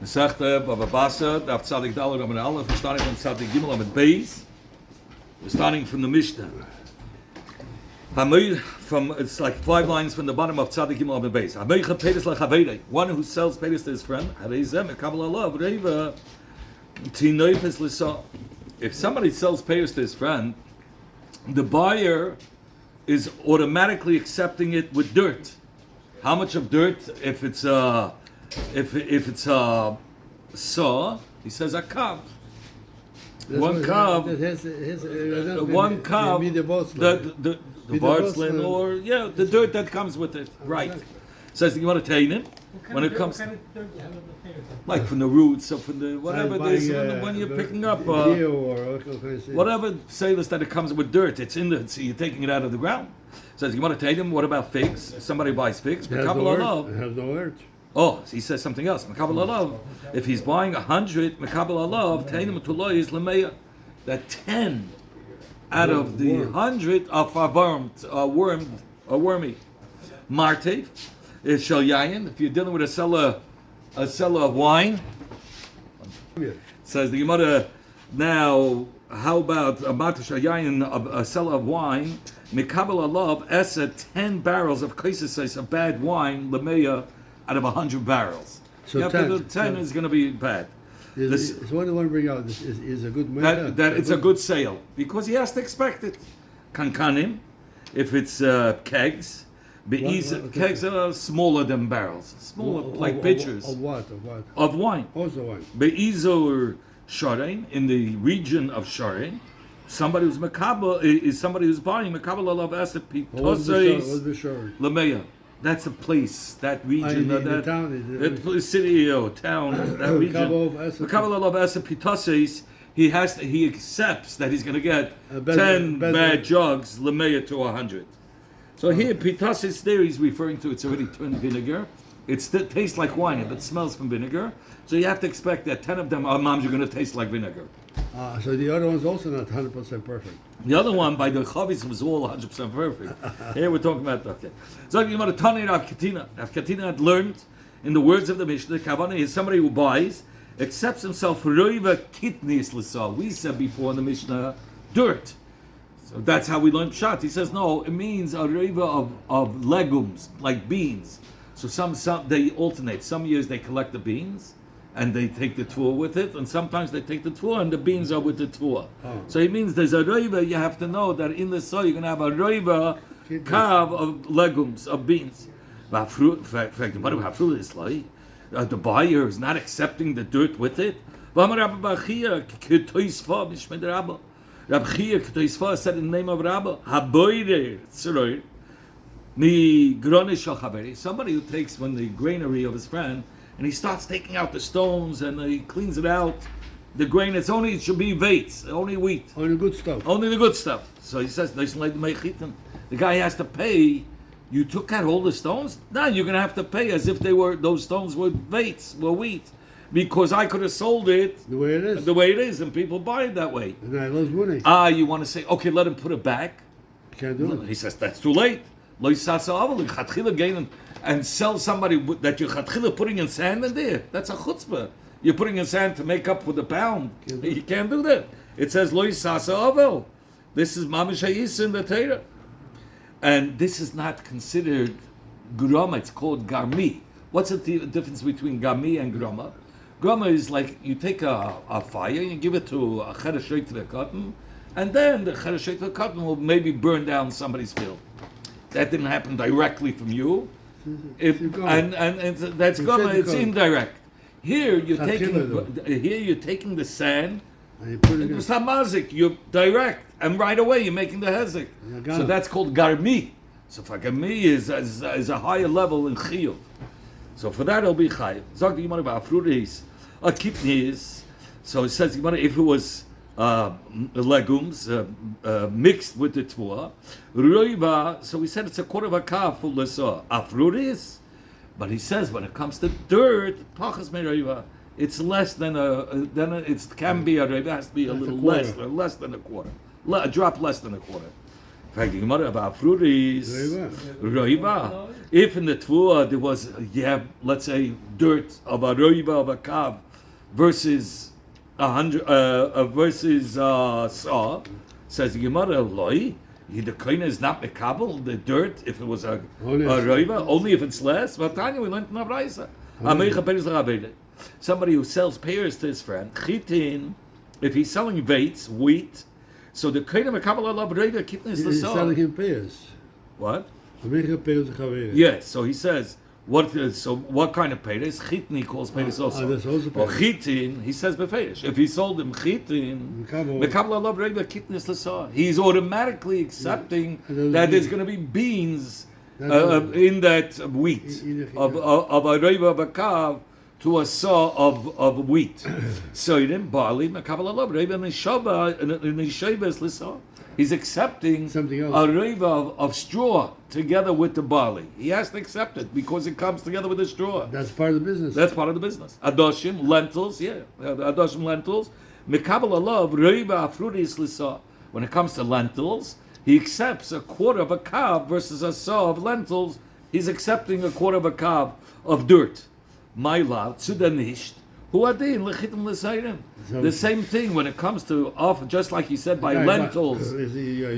Masechta Bava basra, daf tzadik daled amid aleph. We're starting from tzadik gimel amid beis. We're starting from the Mishnah. It's like 5 lines from the bottom of tzadik gimel amid beis. Hamoicha peiros lechavei. One who sells peiros to his friend. Hareizem mekabel alav reiva tinoifes lisa. If somebody sells peiros to his friend, the buyer is automatically accepting it with dirt. How much of dirt? If it's a saw, he says a kav. One kav. One kav. The bartzlin, or the dirt that comes with it. Right. Says you want to tell him when it comes, like from the roots or from the whatever it is when you're picking up whatever sailors that it comes with dirt. It's in the. So you're taking it out of the ground. Says you want to tell him. What about figs? Somebody buys figs. It has no earth. Oh, he says something else. Mekabel alav. If he's buying 100, mekabel alav, teinim tuloy is lemeya. That 10 out of the 100 are wormy. Martev is shel yayin. If you're dealing with a seller of wine, says the Gemara. Now, how about a martev shel yayin, a seller of wine? Mekabel alav esa 10 barrels of kaisis, a bad wine lemeya. Out of 100 barrels, so 10 is going to be bad. So what do I want to bring out? Is a good method. That it's a good sale because he has to expect it. Kankanim, if it's kegs, kegs are smaller than barrels, smaller like pitchers. Of what? Of wine. Also wine. Be'izor sharein, in the region of sharein, somebody who's makabel is somebody who's buying makabel alav asep pitosais lemeya. That's a place, that region, that town, city or town, that region. Makabel alav asep pitosais. He accepts that he's going to get 10 bad jugs lemeya to 100. So here pitosais there he's referring to it's already turned vinegar. It tastes like wine, it smells from vinegar. So you have to expect that 10 of them are going to taste like vinegar. So the other one's also not 100% perfect. The other one by the chavis was all 100% perfect. Here we're talking about So you want to Tani Rav Katina. Rav Katina had learned in the words of the Mishnah, Kavana is somebody who buys, accepts himself roiva kitnis l'sa. We said before in the Mishnah, dirt. So that's how we learned pshat. He says no, it means a roiva of legumes like beans. So some they alternate. Some years they collect the beans and they take the tvua with it, and sometimes they take the tvua and the beans are with the tvua. So it means there's a roiva. You have to know that in the soil you're going to have a roiva kav of legumes, of beans. The buyer is not accepting the dirt with it. Rabbi Chia said in the name of Rabbi, somebody who takes from the granary of his friend and he starts taking out the stones and he cleans it out. The grain, it should be weights, only wheat. Only good stuff. Only the good stuff. So he says, the guy has to pay. You took out all the stones? Now you're going to have to pay as if those stones were weights, were wheat. Because I could have sold it the way it is, and people buy it that way. And I lose money. You want to say, okay, let him put it back. Can't do it. He says, that's too late. And sell somebody that you're putting in sand in there. That's a chutzpah. You're putting in sand to make up for the pound. You can't do that. It says lo yisasa avel. This is mamish hayis in the Torah, and this is not considered grama. It's called garmi. What's the difference between garmi and grama? Grama is like you take a fire, you give it to a chereshet to the cotton, and then the chereshet to the cotton will maybe burn down somebody's field. That didn't happen directly from you. And that's gama. It's indirect. Here you're taking the sand. It's not mazik. You're direct, and right away you're making the hezek. So that's called garmi. So for garmi is a higher level in chiyuv. So for that it'll be chayiv. Zog the Gemara about fruities, kipnis. So it says if it was legumes mixed with the tvua, roiva. So we said it's a quarter of a kav full of afruris. But he says when it comes to dirt, pachas meroiva, it's less than it can be a roiva. It has to be a little less than a quarter, a drop less than a quarter. fact, the Gemara about fruities. Roiva. If in the Tvua there was, let's say, dirt of a roiva of a kav versus 100, versus saw, says the Gemara, loi, the koina is not mekabel, the dirt, if it was a roiva, only if it's less. Vatanya, we learned in Abraisa. Somebody who sells pears to his friend, chitin, if he's selling wheat, so the koina mekabel alav roiva kitnis He's l'saw. selling him pears. What? Yes, so he says, what kind of peiris? Chitin he calls peiris also. That's also Or peiris. chitin, he says befeiris. If he sold him chitin, he's automatically accepting that there's going to be beans in that wheat of a reiva of a kav to a saw of wheat. So he didn't barley, he's accepting Something else. a reiva of straw together with the barley. He has to accept it because it comes together with the straw. That's part of the business. That's part of the business. Adoshim, lentils, Adoshim, lentils. Mikabel alav reiva afruris lisa. When it comes to lentils, he accepts a quarter of a kav versus a saw of lentils. He's accepting a quarter of a kav of dirt. My love, tzudanisht. Who are they? The same thing when it comes to just like you said, by lentils,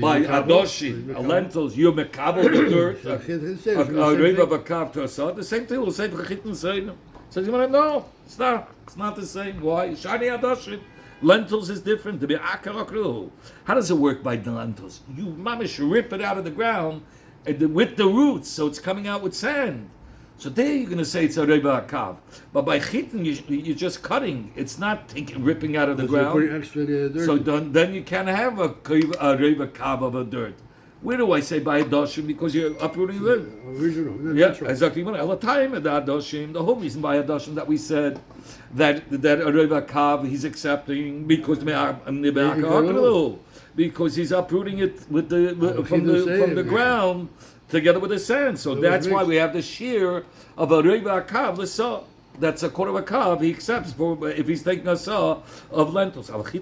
by adoshim, lentils, you're mekabel the dirt, a reiva of a kav to a saw. The same thing will say for chitin seinem. Says you want to know? It's not the same. Why? Shani adoshim. Lentils is different. To be akarakru. How does it work by the lentils? You mamish rip it out of the ground with the roots, so it's coming out with sand. So there you're going to say it's a reiva kav, but by chitin you're just cutting. It's not ripping out of the ground. So then you can't have a reiva kav of a dirt. Where do I say by adoshim? Because you're uprooting the original. Yeah, exactly. All the time the adoshim. The whole reason by adoshim that we said that a reiva kav he's accepting because because he's uprooting it with from the ground. Together with the sand, so that's why we have the shear of a reiva kav l'saw. That's a quarter of a kav he accepts for if he's taking a saw of lentils. But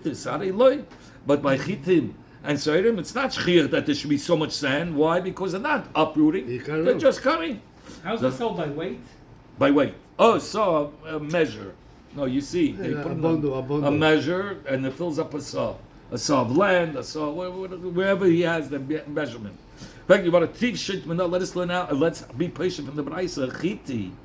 by chitim and seirim, it's not shear that there should be so much sand. Why? Because they're not uprooting; they're just cutting. How's it sold by weight? By weight. Oh, saw a measure. No, you see, they put a measure and it fills up a saw of land, a saw wherever he has the measurement. In fact, you want to teach shit. Let us learn out. Let's be patient from the Braisa. Chite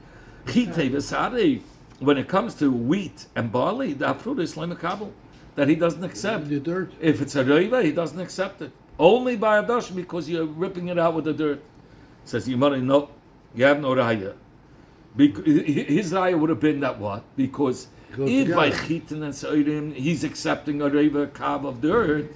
v'sarei. When it comes to wheat and barley, the afrud is lemakabel that he doesn't accept. The dirt. If it's a reiva, he doesn't accept it. Only by adosh because you're ripping it out with the dirt. Says Yimari, no, you have no raya. His raya would have been that what? Because if by chitin and seirim he's accepting a reiva kav of dirt,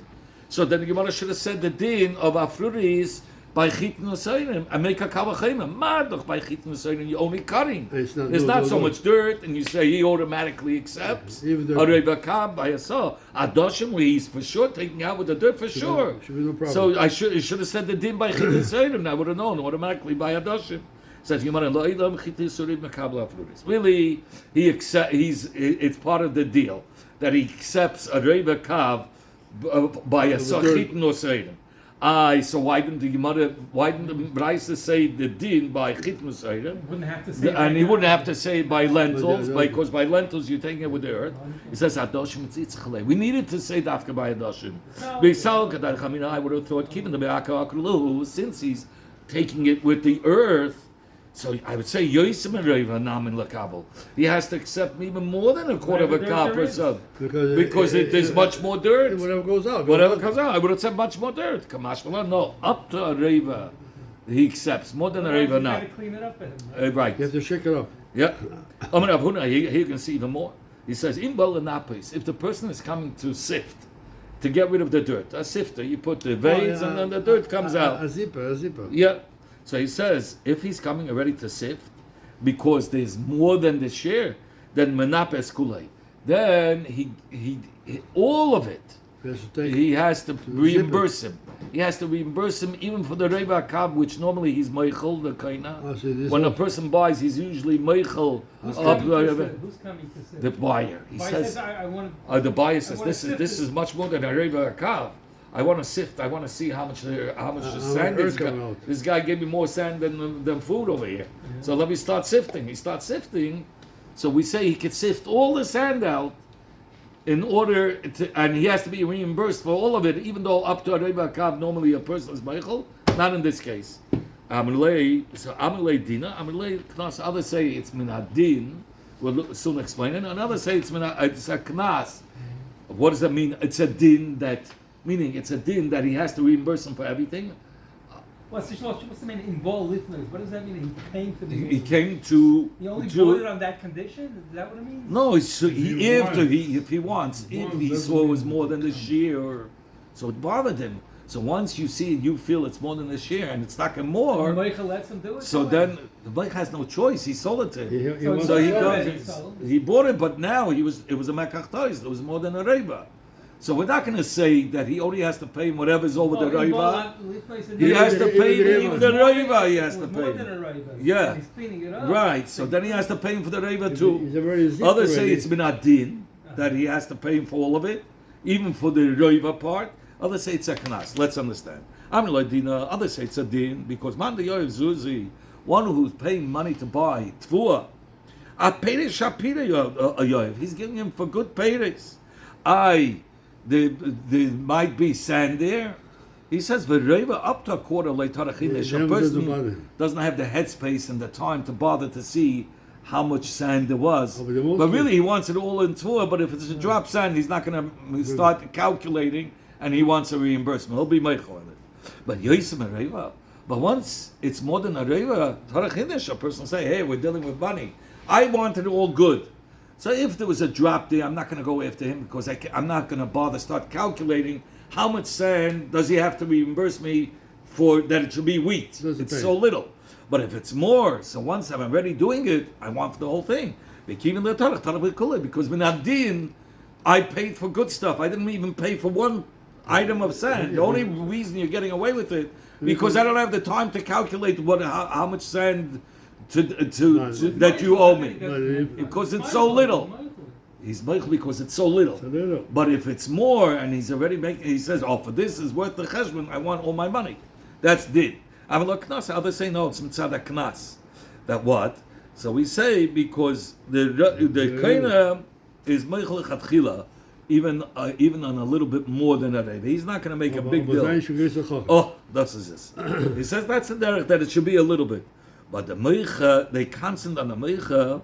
so then the Gemara should have said the din of afruris by chitin usayim and make a kavachayim. Madoch by chitin usayim you're only cutting. It's not so much dirt, and you say he automatically accepts a reiva kav by a saw. Adoshim he's for sure taking out with the dirt for sure. Should be no problem. So I should have said the din by chitin usayim. I would have known automatically by adoshim. Says Gemara lo ilam chitin usayim mekabel afruris. Really, it's part of the deal that he accepts a reiva kav by a sachit no seirim. So why didn't the Braisa say the din by chit no seirim? Wouldn't have to say. And he wouldn't have to say by lentils because by lentils you're taking it with the earth. He says adoshim tzitzachle. We needed to say dafka by adoshim. I would have thought keeping the be'aka akrulu since he's taking it with the earth. So I would say Yosim and Reiva Namin Lakabel. He has to accept even more than a quarter of a cup or so. Because there's much more dirt. Whatever goes out. Whatever comes out. I would have said much more dirt. Kamash Malan, no. Up to a Reiva, he accepts. More than a Reiva now. You gotta clean it up for him, Right. You have to shake it up. Yeah. Here you can see even more. He says, in Balanapis, if the person is coming to sift, to get rid of the dirt, a sifter, you put the vase and then the dirt comes out. A zipper. Yeah. So he says, if he's coming already to sift, because there's more than the share, then menapes kulei. Then he all of it, he has to reimburse him. He has to reimburse him even for the reiva kav, which normally he's meichel the kaina. When a person buys, he's usually meichel. Who's coming to sit? The buyer. He says, I want the buyer says, this is much more than a reiva kav. I want to sift. I want to see how much the sand is. This guy gave me more sand than food over here. Yeah. So let me start sifting. He starts sifting. So we say he could sift all the sand out in order to, and he has to be reimbursed for all of it, even though up to a Reba Kav normally a person is Meichel. Not in this case. Amalei Dina. Amalei Knas. Others say it's Minadin. We'll soon explain it. And others say it's a Knas. What does that mean? It's a din that, meaning it's a din that he has to reimburse him for everything. What's the mean involved listeners? What does that mean? He came to the. He came to. He only bought it on that condition. Is that what it means? No, if he wants, if he saw it was more than the shear, so it bothered him. So once you see it, you feel it's more than the shear, and it's not more. Michael lets him do it. So then the bike has no choice. He sold it to him. He He bought it, but now it was a mekachtois. It was more than a reba. So we're not going to say that he only has to pay him whatever's over the reba. He has to pay even the reba. He has to pay. Yeah. He's cleaning it up. Right. So then he has to pay him for the reba too. Others Others say it's minadin that he has to pay him for all of it, even for the reba part. Others say it's a knas. Let's understand. Others say it's a din because man the yoyev zuzi, one who's paying money to buy tvua, a peiris shapira yoyev. He's giving him for good peiris. There might be sand there. He says v'reiva up to a quarter later. A person doesn't have the headspace and the time to bother to see how much sand there was. But really, he wants it all in tvua. But if it's a drop sand, he's not going to start calculating. And he wants a reimbursement. He'll be meichel on it. But yoysim a reiva. But once it's more than a reiva, a person will say, hey, we're dealing with money. I want it all good. So if there was a drop there, I'm not going to go after him because I'm not going to bother start calculating how much sand does he have to reimburse me for that it should be wheat. It's so little. But if it's more, so once I'm already doing it, I want the whole thing. Because minadin, I paid for good stuff. I didn't even pay for one item of sand. The only reason you're getting away with it because I don't have the time to calculate how much sand that you owe me because it's so little. He's meichel because it's so little. But if it's more and he's already making, he says, "Oh, for this is worth the cheshbon. I want all my money." That's din. Knas. Others say no. It's mitzad knas. That what? So we say because the kaina is meichel chatchila. Even on a little bit more than a reva. He's not going to make a big deal. Oh, that's this. He says that's the derech that it should be a little bit. But the meicha, they constant on the meicha,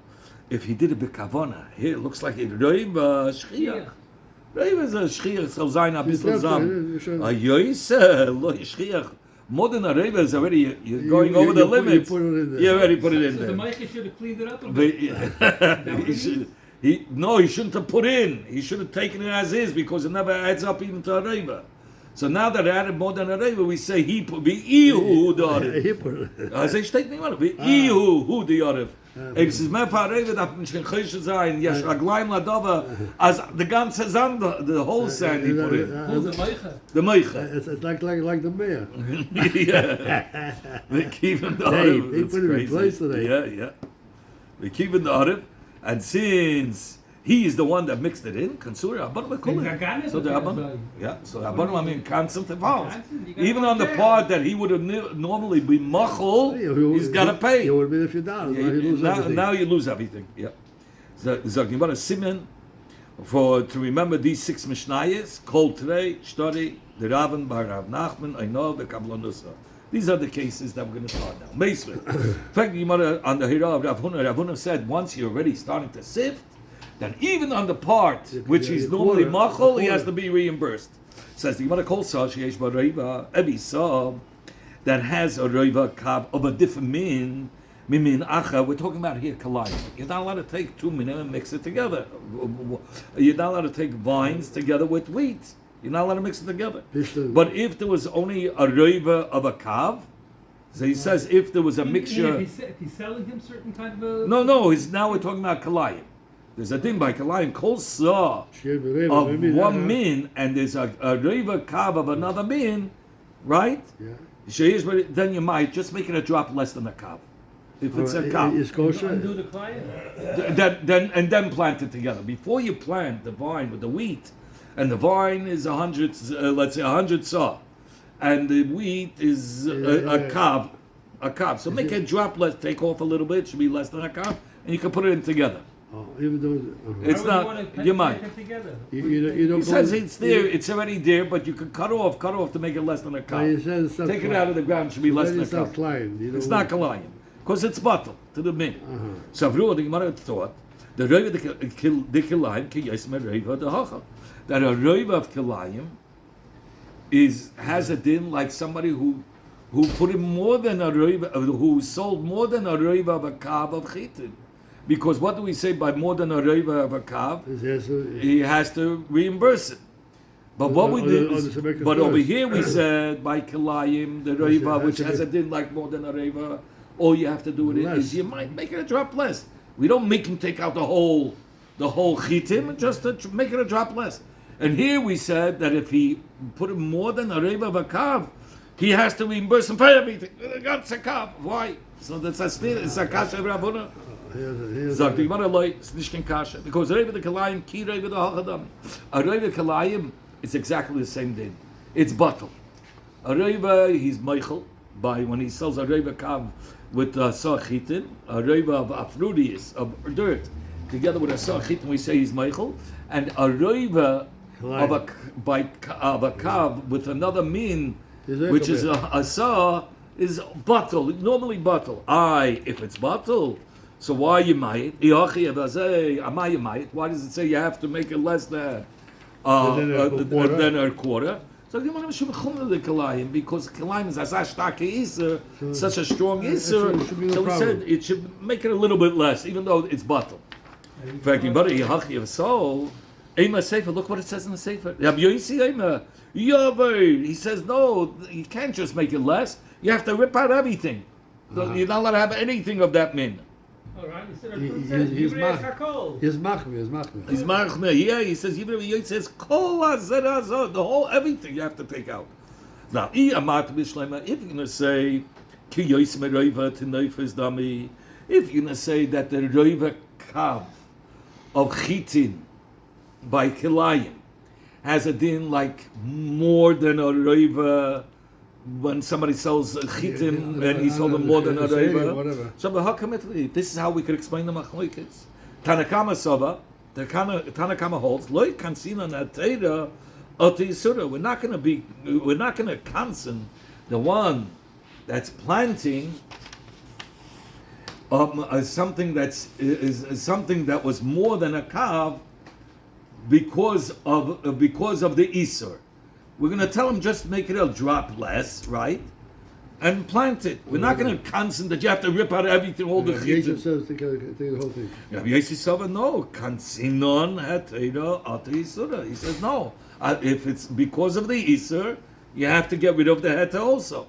if he did it b'kavona. Here it looks like it reva shchiach. Reva is a shchiach, so zayin a bissel zam. A yoyse, lo shchiach. More than a reva is already, you're going over the limits. You already put it in there. So the meicha should have cleaned it up a bit. He shouldn't have put in. He should have taken it as is because it never adds up even to a reva. So now that I added more than a reva, we say he put be ihu the arif. I say steht nicht mal be ihu hu the arif. Es ist mehr für reva darf nicht gesch sein. Yes, raglaim ladava as the ganze sand, the whole sand he put in. Who's the meicha? The meicha. It's like the mayor. Yeah. They keep him the arif. They put him in place today. Yeah. They keep him the arif. And since he is the one that mixed it in, Kansura, so the Abban, I mean, constant involved. Even on the part that he would have normally be machol, he's got to pay. It would be if you down. Now you lose everything. Yeah. So you want a siman to remember these 6 mishnayos. Kol Trei, Shtori, the Ravan, Bar Rav Nachman, Einov, the Kablonusa. These are the cases that we're going to start now. Basically, in fact, you might on the Hira of Rav Huna said once you're already starting to sift, then even on the part which is normally machol, he has to be reimbursed. Says the Gemara Kol Sah Sheyesh Ba Reiva, every saw that has a Reiva kav of a different min acha. We're talking about here kalayim. You're not allowed to take 2 minim and mix it together. You're not allowed to take vines together with wheat. You're not allowed to mix it together. But if there was only a reiva of a kav, so he says if there was a mixture. If he's selling him certain kind of a. No. Now we're talking about kalayim. There's a thing by kalayim kol saw of one min, and there's a reiva kav of another min, right? Yeah. Then you might just make it a drop less than a kav. If it's a kav. Is kosher? Undo the client. Then plant it together. Before you plant the vine with the wheat, and the vine is 100, let's say 100 saw, and the wheat is a kav, So make a drop less, take off a little bit, it should be less than a kav, and you can put it in together. Oh, even though It's Why would not, you you want might. to take them together? you don't. He says it's there, it's already there, but you can cut off to make it less than a kav. Take it out of the ground, it should be less than a kav. It's not kalayim, because it's bottle to the min. So the Gemara thought the roiv the kilayim ki yismer roiv the hacha, that a roiv of kilayim has a din like somebody who put in more than a roiv, who sold more than a roiv of a kav of chitin. Because what do we say by more than a roiv of a kav? He has to reimburse it. But what we did, but over here we said by kilayim the roiva, which has a din like more than a roiva, all you have to do with it is you might make it a drop less. We don't make him take out the whole chitim, just to make it a drop less. And here we said that if he put in more than a roiva of a kav, he has to reimburse him for everything. That's a kav. Why? So that's a still it's a kasha rabuna. Sagt die Gemara loy, it's nicht kein kasha, because roiva the kalayim ki roiva the hachadam. A roiva kalayim is exactly the same thing. It's bottle. A roiva he's meichel by when he sells a roiva kav with sachitin, a roiva of afrudis of dirt, together with a sachitin we say he's meichel, and a roiva of a kav with another min, which is a saw, is bottle. Normally bottle. If it's bottle. So why you might? Why does it say you have to make it less than a quarter? So the kalayim, because kalayim is such a strong iser. So we said it should make it a little bit less, even though it's bottle. In fact, look what it says in the sefer. He says no, you can't just make it less. You have to rip out everything. So you're not allowed to have anything of that min. All right, He's machmir. Yeah, he says he says kol the whole everything you have to take out. Now, if you're gonna say ki yosmer roiva to neifes dami, if you're gonna say that the roiva kav of chitin by kilayim has a din like more than a roiva. When somebody sells chitim and he sold them more than a roiva, so this is how we could explain the machlokes. Tanakama Sava, the Tanakama holds loy kansina natera oti surah. We're not going to kansen the one that's planting something that's is something that was more than a kav because of the isur. We're going to tell him just make it a drop less, right? And plant it. We're not going to consent that you have to rip out everything, all the chitim. says take the whole thing. Rabbi Yossi Sava, no. Kansinon hatera ati isura. He says no. If it's because of the isur, you have to get rid of the heta also.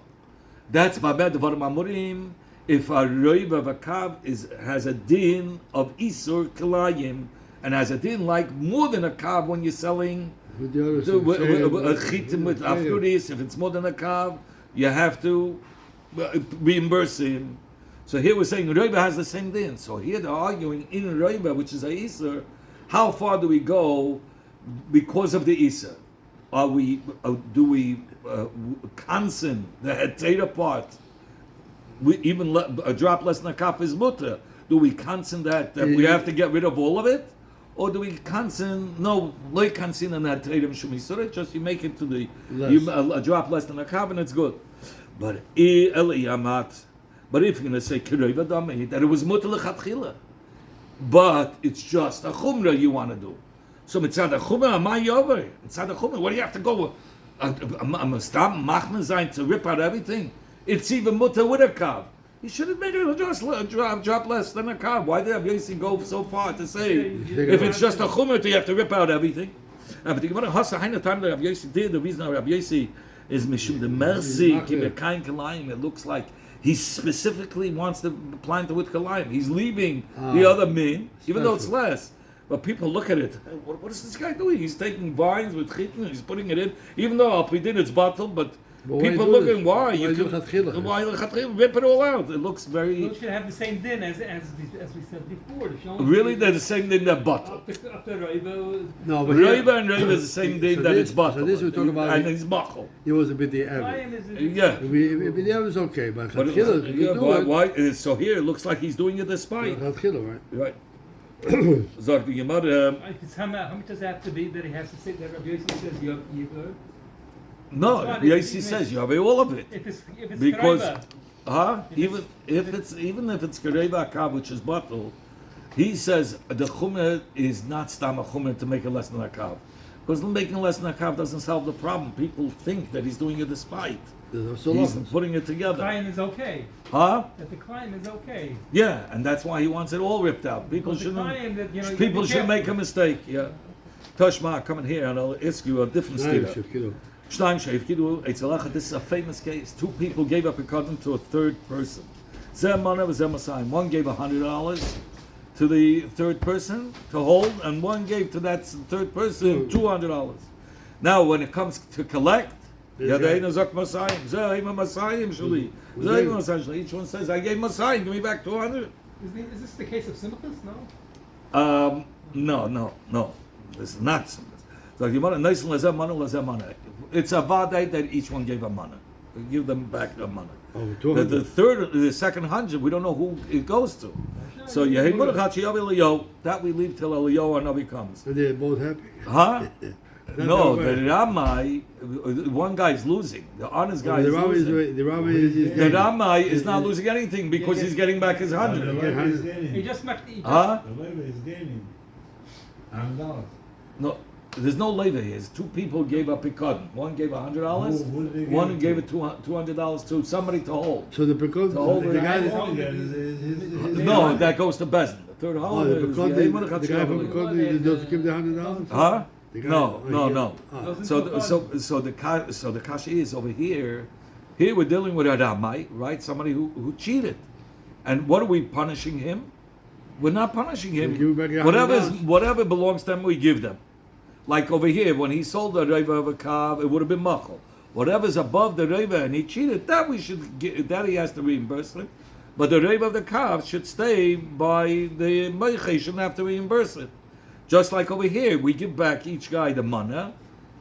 That's Babed Devarim Amurim. If a roiv of a kav has a din of isur kilayim and has a din like more than a kav when you're selling a chitim with afruris, if it's more than a kav, you have to reimburse him. So here we're saying roiva has the same din. So here they're arguing in roiva, which is a isur, how far do we go because of the isur? Do we kansen the hetera part? Even a drop less than a kaf is mutter. Do we kansen that we have to get rid of all of it? Or do we kansen? No, loy kansen and that treidim shumisura. Just you make it to the a drop less than a kav and it's good. But if you're gonna say kireva dami that it was mutter lechatchila, but it's just a chumrah you want to do. So mitzad a chumrah amay yover. Mitzad a chumrah. What do you have to go? Stop machman zayin to rip out everything. It's even mutter with a kav. He should have made it just a drop less than a kav. Why did Rabbi Yossi go so far to say if it's just a chumrah, you have to rip out everything? But the Gemara Hasa Haina time that Rabbi Yossi did, the reason Rabbi Yossi is mishum the mercy kibe kain kalayim. It looks like he specifically wants to plant it with kalayim. He's leaving the other min, even though it's less. But people look at it. Hey, what is this guy doing? He's taking vines with chitin and he's putting it in, even though Alpidin it's bottled, but But why People do looking, this? why? Why You do can, lechatchila? why lechatchila? Rip it all out. It looks very... Those should have the same din as we said before. The Shalom Really, is they're the same thing that bottle. up to Reiba. No, but Reiva and Reiva is the same thing so that this- it's bottle. so this we talk about- And it's machal. it was a bit the Chaim average. is Yeah. The average is okay, but But lechatchila, you yeah, do why, it. so here it looks like he's doing it despite. Lechatchila, right? Right. Zog the Gemara, If it's how much does it have to be that he has to say that Rabbi Yossi says Yibur? no, It's not, Yossi it's- says you have all of it. If it's Because, Karaiba, even if it's Kareva Akav, which is bottle, he says the Chumer is not Stam a Chumer to make it less than a Kav. Because making less than a Kav doesn't solve the problem. People think that he's doing it despite. There's He's also putting it together. Klein is okay. Huh? That the Klein is okay. Yeah, and that's why he wants it all ripped out. People Because the shouldn't. Klein that, you know, you People be should make a careful. mistake. Yeah. Toshma, come in here and I'll ask you a different stira. Shnayim sheif kidu eitzalacha. This is a famous case. Two people gave up a cotton to a third person. Zeh mana v'zeh masayim. One gave $100 to the third person to hold, and one gave to that third person $200. Now, when it comes to collect, Yadeinu zok masayim. Zeh ima masayim shuli. Zeh ima masayim shuli. Each one says, "I gave masayim. Give me back 200." Is this the case of Simchas? No. No. This is not simple. So you want a nice lezeh mana. It's a vaday that each one gave a mana. Give them back the money. Oh, The second 100, we don't know who it goes to. So that we leave till Eliyahu Navi comes. And they're both happy. Huh? No, that the way. Ramai, one guy's losing. The honest guy is The rabbi losing. the rabbi is The Ramai is not losing anything because he's getting back his 100. He just met the. Huh? The labor is gaining. $100. No, there's no labor here. Two people gave up Picardon. One gave $100. Who did they give One it gave to? it $200 to somebody to hold. So the precaution, The whole the guy guy is- that No, that goes to Bezdin. The third oh, holiday the is precaution, the the guy from precaution doesn't give the $100. Huh? The guy- No. Ah. So the kasha is over here. Here we're dealing with a Ramai, right? Somebody who cheated, and what are we punishing him? We're not punishing him. We give back the Whatever belongs to them, we give them. Like over here, when he sold the reiva of a kav, it would have been machal. Whatever's above the reiva and he cheated, that we should that he has to reimburse him. But the reiva of the kav should stay by the meiche. He shouldn't have to reimburse it. Just like over here, we give back each guy the mana,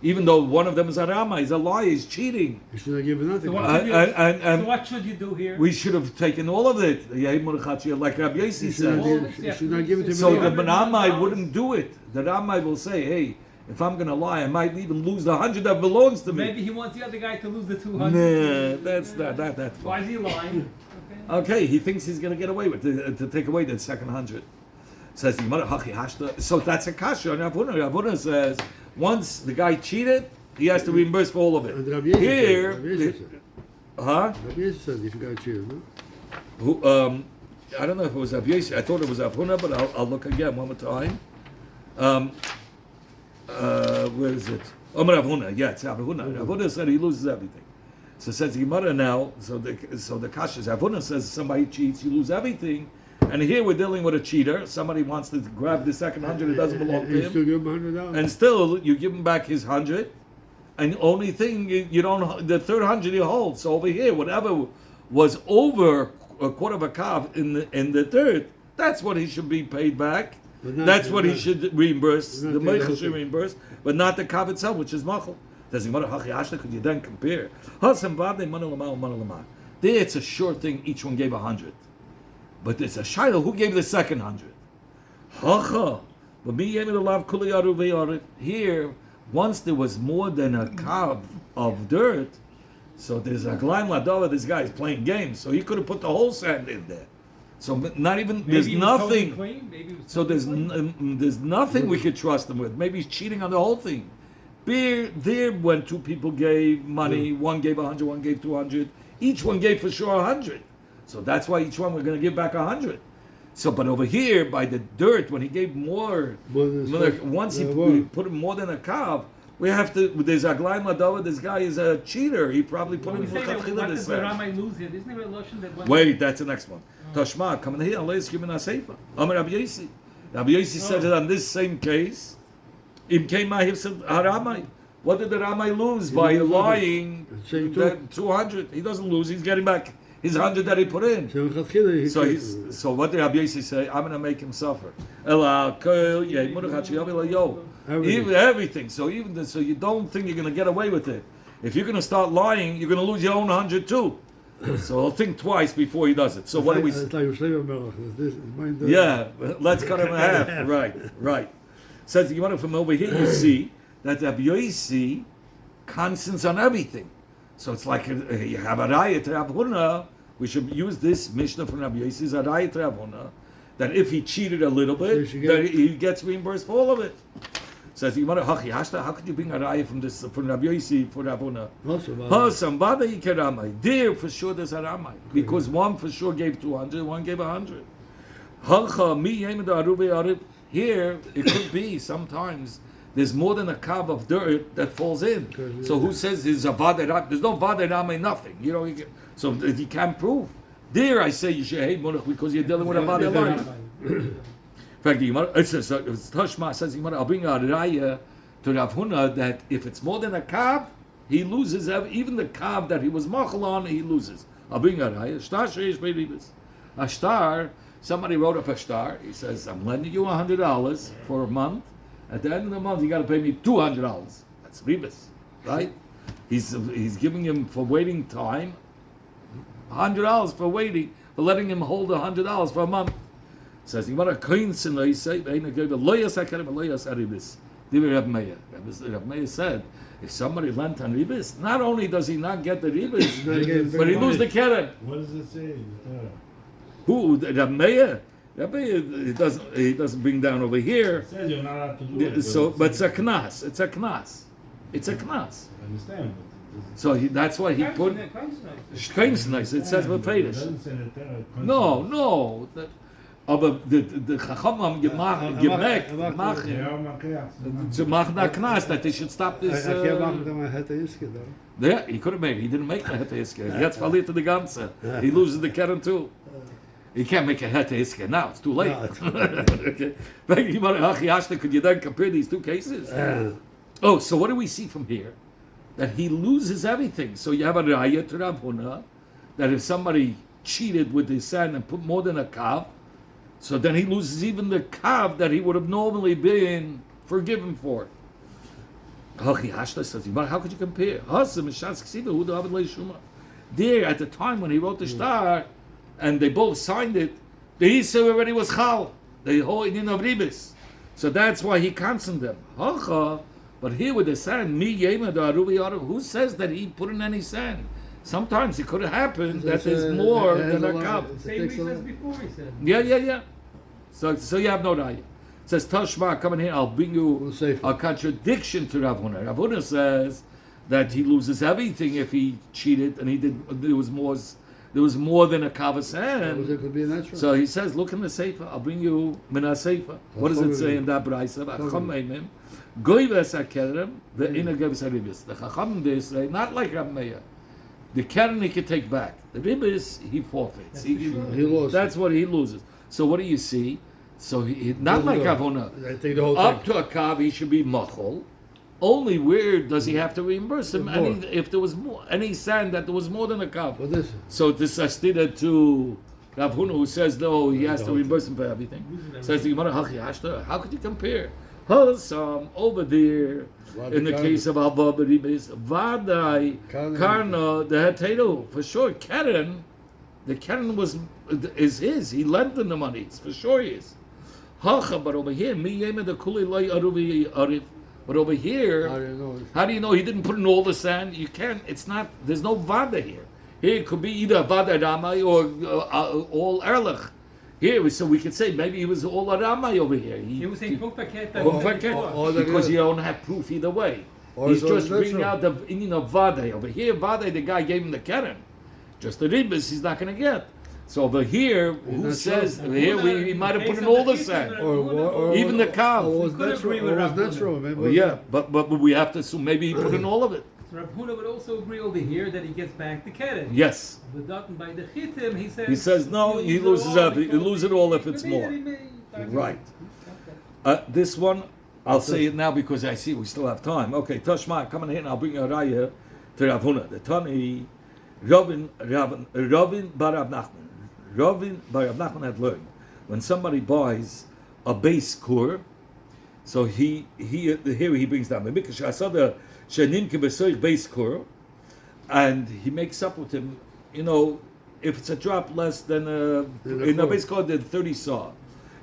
even though one of them is a rama, he's a liar, he's cheating. You should not give nothing. So what, And so what should you do here? we should have taken all of it. Like Rabbi Yossi You should not said. give- you should not give it to So me. the Ramai wouldn't do it. The Ramai will say, hey, if I'm going to lie, I might even lose the 100 that belongs to me. Maybe he wants the other guy to lose the 200. Nah, that's not that Why far. is he lying? Okay, he thinks he's going to get away with it, to take away that second 100. Says the Gemara, Hachi Hashta. So that's a kasha on Rav Huna. Rav Huna says, once the guy cheated, he has to reimburse for all of And it. Rabbi Yossi Here, said, Rabbi Yossi said. huh? Rabbi Yossi said if you got cheated, no? Who, I don't know if it was Rav Yossi. I thought it was Rav Huna, but I'll look again one more time. Where is it? Rav Huna. Yeah, it's Rav Huna. Rav Huna said he loses everything. So says the Gemara now. So the kasha is Rav Huna says if somebody cheats, you lose everything. And here we're dealing with a cheater. Somebody wants to grab the second 100. It doesn't belong And to you him. still give him $100. And still, you give him back his 100, and the only thing you don't, the third 100 you hold. So over here, whatever was over a quarter of a kav in the third, that's what he should be paid back. But not- That's what he not- should reimburse. not The the whole meichel should thing. reimburse, but not the kav itself, which is machal. Does he could you then compare? There, it's a short thing. Each one gave 100. But it's a shiloh. Who gave the second 100? Hacha. But me gave it a lav kuli yaru ve'yaru. Here, once there was more than a kav of dirt, so there's a glaim ladova. This guy is playing games, so he could have put the whole sand in there. So not even Maybe there's he was totally nothing. clean, maybe he was So totally there's clean. there's nothing we could trust him with. Maybe he's cheating on the whole thing. There, when two people gave money, one gave 100, one gave 200. Each one gave for sure 100. So that's why each one we're going to give back 100. So, but over here by the dirt, when he gave more, once we put him more than a kav, we have to. There's a glaim ladova. This guy is a cheater. He probably put When him we in say that, the what does the Ramai lose here? Isn't there a lotion that when Wait, that's the next one. Tashma, come in here. Let's give him a seifa. Amar Rabbi Yossi. Rabbi Yossi said it on this same case. Im came my hifsed haramai. What did the Ramai lose by didn't lose lying? Saying That 200. He doesn't lose. He's getting back his 100 that he put in. So what did Rabbi Yossi say? I'm going to make him suffer. Everything. So so you don't think you're going to get away with it. If you're going to start lying, you're going to lose your own 100 too. So he'll think twice before he does it. So what do we? It's like Yeah, let's cut him in half. Right. Says you want from over here. You see that Rabbi Yossi constants on everything. So it's like you have a raya to Rav Huna. We should use this Mishnah from Rabbi Yossi's a raya to Rav Huna, that if he cheated a little bit, that he gets reimbursed for all of it. Says the Gemara, how could you bring a raya from Rabbi Yossi for Rav Huna? Somebody keramai. There for sure there's a ramai because one for sure gave 200, one gave 100. Here it could be sometimes. There's more than a kav of dirt that falls in. So who says there's a vaderam? There's no vaderam, nothing. So he can't prove. There I say you should hate monach because you're dealing with a vaderam. In fact, it says Tashma says I'll bring a raya to Rav Huna that if it's more than a kav, he loses. Even the kav that he was machal on, he loses. I'll bring a raya. A star. Somebody wrote up a star. He says I'm lending you $100 for a month. At the end of the month, you got to pay me $200. That's ribis, right? He's giving him for waiting time $100 for waiting, for letting him hold $100 for a month. Says you want a coincidence? He say loyas akarim loyas aribis. Rav Meir said if somebody lent on ribis, not only does he not get the ribis, but he loses the keren. What does it say? Who? Rav Meir? He doesn't bring down over here. It says you're not allowed to do it. So, but it's a knas. It's a knas. It's a knas. I understand. So that's why he put nice. It says befreidish. No. But the chacham gemacht to make the knas that they should stop this. Yeah, he could have made. He didn't make the hete iske. He gets verliert the ganze. He loses the keren too. He can't make a hete iske now. It's too late. Okay. Could you then compare these two cases? Oh, so what do we see from here? That he loses everything. So you have a raya to Rav Huna that if somebody cheated with his sand and put more than a kav, so then he loses even the kav that he would have normally been forgiven for. How could you compare? There, at the time when he wrote the star, and they both signed it, the Isa already was chal, the whole Indian of ribis. So that's why he cancelled them. But here with the sand, who says that he put in any sand? Sometimes it could have happened that there's more than a cup. Same reason as before, he said. Yeah. So you have no raya. It says, Tashma, come in here, I'll bring you a contradiction to Rav Huna. Rav Huna says that he loses everything if he cheated and there was more than a kav of sand. It could be natural. So he says, look in the sefer, I'll bring you mina sefer. What does it say in that brayso? The chacham they say, not like Rav Meir. The keren he can take back. The ribis he forfeits. He lost. That's what he loses. So what do you see? So he not like Rav Huna. Up to a kav he should be machol. Only where does he have to reimburse him? If there was any sand that there was more than a kav. So this is stida to Rav Huna who says no, he has to reimburse him for everything. Says the Gemara, how could you compare? Over there, in the case of Alba Beribis, Vadai, Karna, the Hetero, for sure, Keren, the Keren is his. He lent them the money. For sure he is. But over here, but over here, how do you know he didn't put in all the sand? You can't, there's no Vada here. Here it could be either Vada Ramai or all Erlich. Here, so we could say maybe he was all Aramai over here. He was saying because you don't have proof either way. He's just bringing out the Indian of Vade. Over here, Vade, the guy gave him the Keren. Just the Ribis, he's not going to get. So over here, who says, here we might have put in all the sand. Or even the cow. Yeah, but we have to assume maybe he put in all of it. So Rav Huna would also agree over here that he gets back the keren. Yes. But by the chitim, he says no, he loses everything. He loses it all if it's more. Right. This one, I'll say it now because I see we still have time. Okay, Tashma, come in here and I'll bring you a raya to Rav Huna. The Tani, Ravin bar Rav Nachman. Ravin bar Rav Nachman had learned when somebody buys a base kur, so here he brings down the Mikash Asada Shenim Kibesoich base kur, and he makes up with him, if it's a drop less than in a base kur, then 30 saw.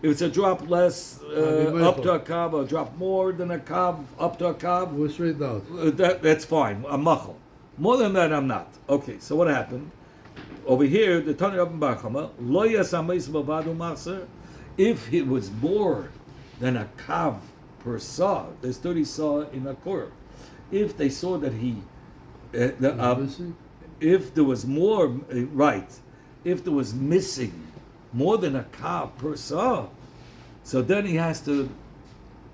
If it's a drop less up to a kav, or a drop more than a kav up to a kav, We're straight out. that's fine. I'm machal. More than that, I'm not. Okay, so what happened? Over here, the Tani Rabban Bar Chama, lo yasamais bavadu machzer, if it was more than a kav per saw, there's 30 saw in a kur. If they saw that if there was more, if there was missing more than a kav per saw, so then he has to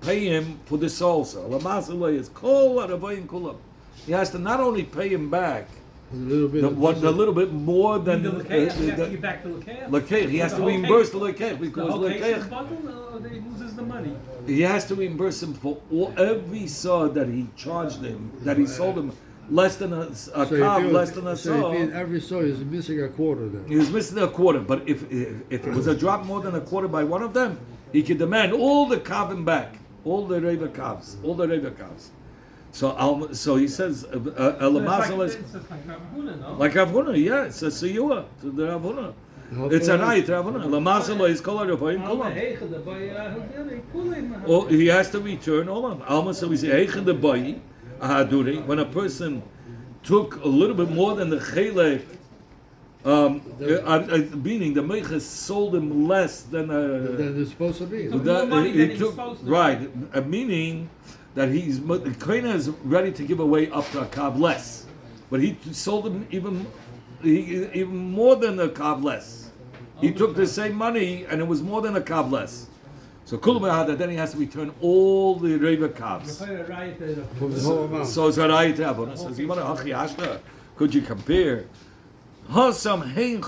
pay him for this also. He has to not only pay him back A little bit. a little bit more than The Lekeach, you have to give back the Lekeach. Lekeach. He has The to whole reimburse case- the Lekeach The because whole case is Lekeach, bundled, or he loses the money. he has to reimburse him for every saw that he charged him, that he sold him less than a kav, less than a So saw. if every saw is missing a quarter then. He was missing a quarter, but if it was a drop more than a quarter by one of them, he could demand all the kavim back, all the reva kavs. So he says, So it's like Rav Huna, no? like Rav Huna, yeah, it's a siyua to the Rav Huna. It's a right, Rav Huna. Lamazalo is called Rav Huna. Or he has to return all of them. Alma, so we say, Eichen the Bayi, Ahaduri, when a person took a little bit more than the Chelek, meaning the Meiches sold him less than Then it's supposed to be. More money than he's supposed to. right, meaning that the Kohen is ready to give away up to a kav less, but he sold him even more than a kav less. He took the same money and it was more than a kav less. So Kulubahada, then he has to return all the Reva kavs. From the whole amount. So it's a right to have. Says, could you compare? He's made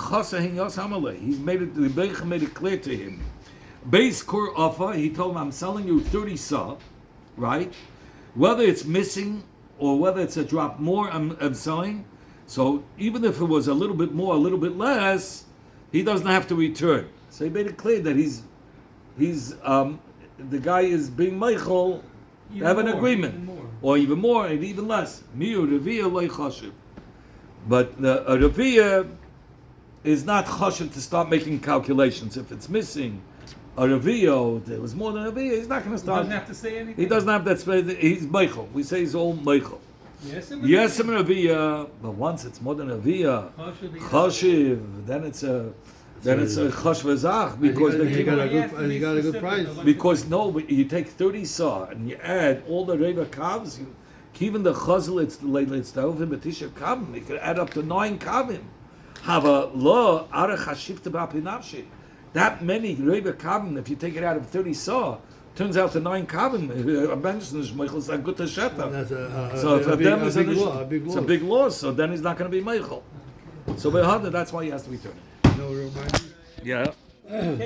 it. The Beich made it clear to him. Base kur offer. He told him, "I'm selling you 30 saw, right? Whether it's missing or whether it's a drop more, I'm selling. So even if it was a little bit more, a little bit less, he doesn't have to return. So he made it clear that he's the guy is being meichel to have an agreement, or even more and even less. Miu revia loy chashiv. But a revia is not chashiv to start making calculations. If it's missing a revia, there was more than a revia, he's not going to He start. doesn't have to say anything. He doesn't have that space. He's meichel. We say he's all meichel. Yes, Yes, I'm a revia, but once it's more than a revia, chashiv, then it's a chashvezach because And they he give got a good price. because no, but you take 30 saw and you add all the reva kavs, even the chazal it's the ovim betisha kavim, you could add up to 9 kavim. Have a law arach hashifta b'apinavshi. That many reva kavim, if you take it out of 30 saw, turns out to 9 kavim. A benchnish meichel a good sheta. So for them it's a big loss. So then he's not going to be meichel. So that's why he has to return it. No reminder. Yeah.